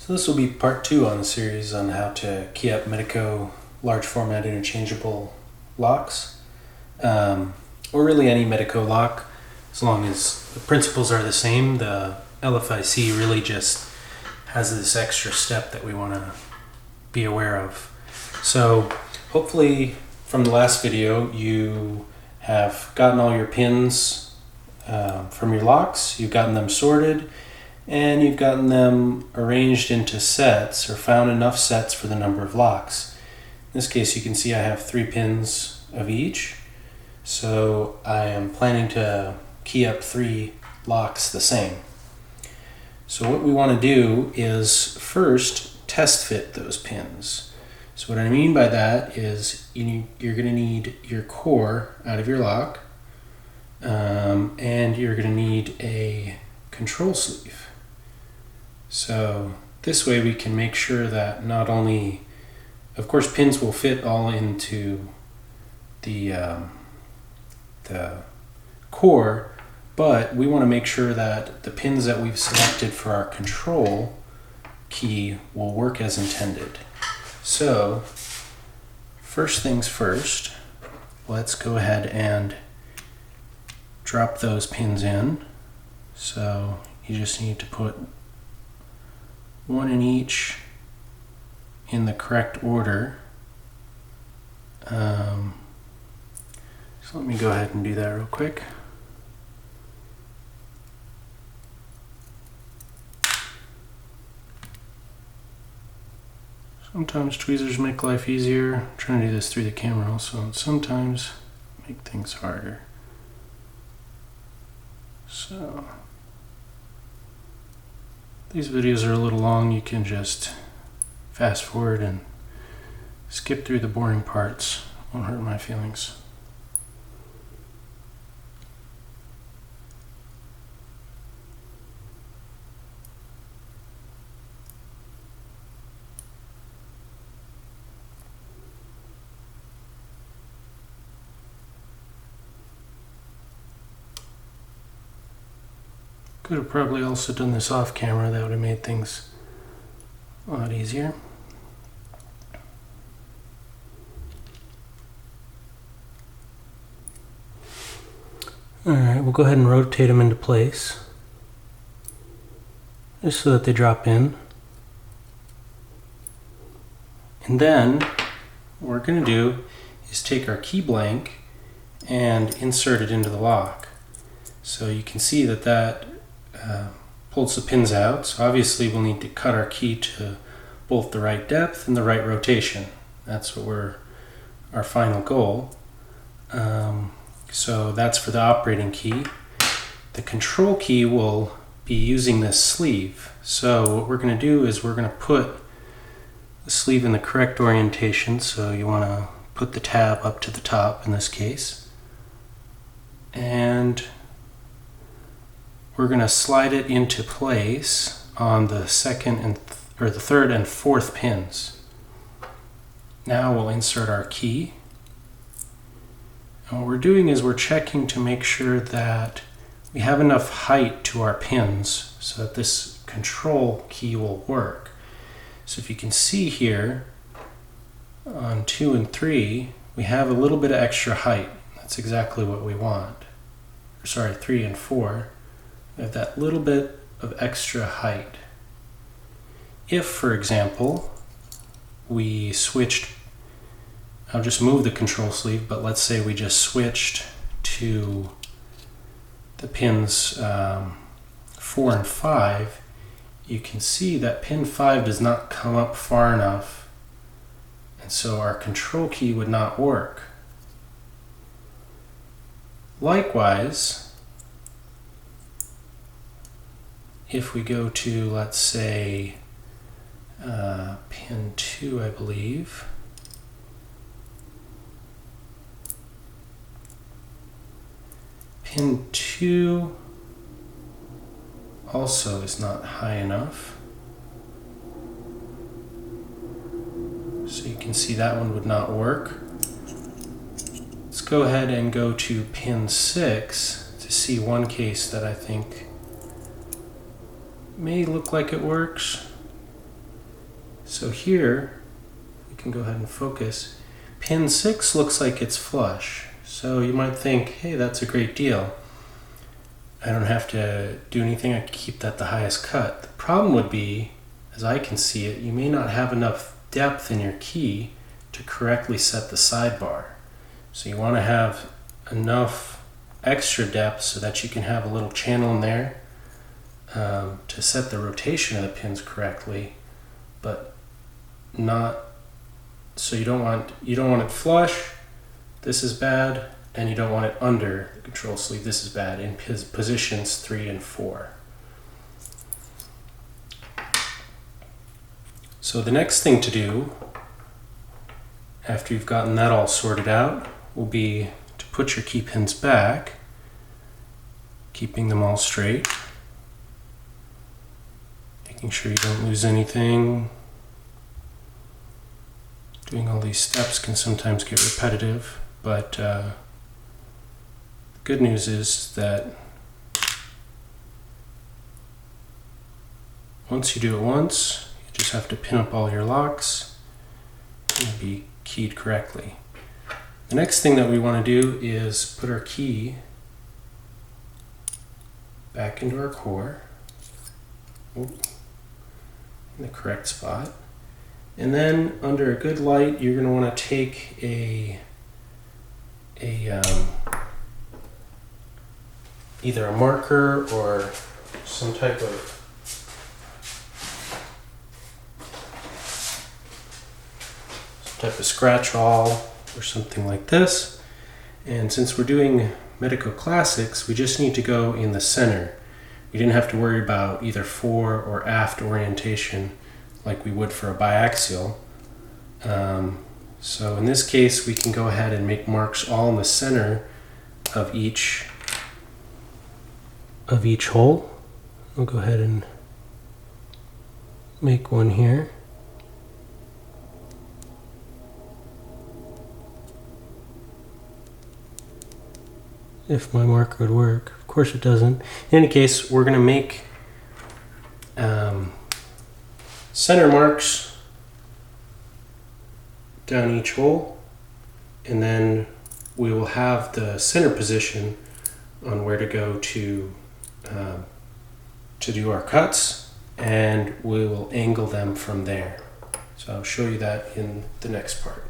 So this will be part 2 on the series on how to key up Medeco large format interchangeable locks, or really any Medeco lock, as long as the principles are the same. The LFIC really just has this extra step that we want to be aware of. So hopefully from the last video you have gotten all your pins from your locks, you've gotten them sorted, and you've gotten them arranged into sets, or found enough sets for the number of locks. In this case you can see I have 3 pins of each, so I am planning to key up 3 locks the same. So what we want to do is first test fit those pins. So what I mean by that is you're going to need your core out of your lock, and you're going to need a control sleeve. So this way we can make sure that not only, of course, pins will fit all into the core, but we want to make sure that the pins that we've selected for our control key will work as intended. So first things first, let's go ahead and drop those pins in. So you just need to put one in each in the correct order. So let me go ahead and do that real quick. Sometimes tweezers make life easier. I'm trying to do this through the camera also, sometimes make things harder. So these videos are a little long. You can just fast forward and skip through the boring parts. Won't hurt my feelings. Could have probably also done this off camera. That would have made things a lot easier. Alright, we'll go ahead and rotate them into place, just so that they drop in. And then what we're going to do is take our key blank and insert it into the lock. So you can see that pulls the pins out. So obviously we'll need to cut our key to both the right depth and the right rotation. That's what our final goal. So that's for the operating key. The control key will be using this sleeve. So what we're going to do is we're going to put the sleeve in the correct orientation. So you want to put the tab up to the top in this case, and we're going to slide it into place on the the third and fourth pins. Now we'll insert our key. And what we're doing is we're checking to make sure that we have enough height to our pins so that this control key will work. So if you can see here on 2 and 3, we have a little bit of extra height. That's exactly what we want. Sorry, 3 and 4. We have that little bit of extra height. If, for example, we switched, I'll just move the control sleeve, but let's say we just switched to the pins 4 and 5, you can see that pin 5 does not come up far enough, and so our control key would not work. Likewise, if we go to, let's say, pin 2, I believe, pin 2 also is not high enough. So you can see that one would not work. Let's go ahead and go to pin 6 to see one case that I think may look like it works. So here, we can go ahead and focus. Pin 6 looks like it's flush. So you might think, hey, that's a great deal. I don't have to do anything, I can keep that the highest cut. The problem would be, as I can see it, you may not have enough depth in your key to correctly set the sidebar. So you want to have enough extra depth so that you can have a little channel in there to set the rotation of the pins correctly, but not, so you don't want it flush, this is bad, and you don't want it under the control sleeve, this is bad, in positions 3 and 4. So the next thing to do, after you've gotten that all sorted out, will be to put your key pins back, keeping them all straight, making sure you don't lose anything. Doing all these steps can sometimes get repetitive, but the good news is that once you do it once, you just have to pin up all your locks and be keyed correctly. The next thing that we want to do is put our key back into our core in the correct spot. And then under a good light, you're going to want to take either a marker or some type of scratch awl or something like this. And since we're doing Medeco Classics, we just need to go in the center. We didn't have to worry about either fore or aft orientation like we would for a biaxial. So in this case, we can go ahead and make marks all in the center of each hole. I'll go ahead and make one here. If my marker would work. Of course it doesn't. In any case, we're going to make center marks down each hole, and then we will have the center position on where to go to do our cuts, and we will angle them from there. So I'll show you that in the next part.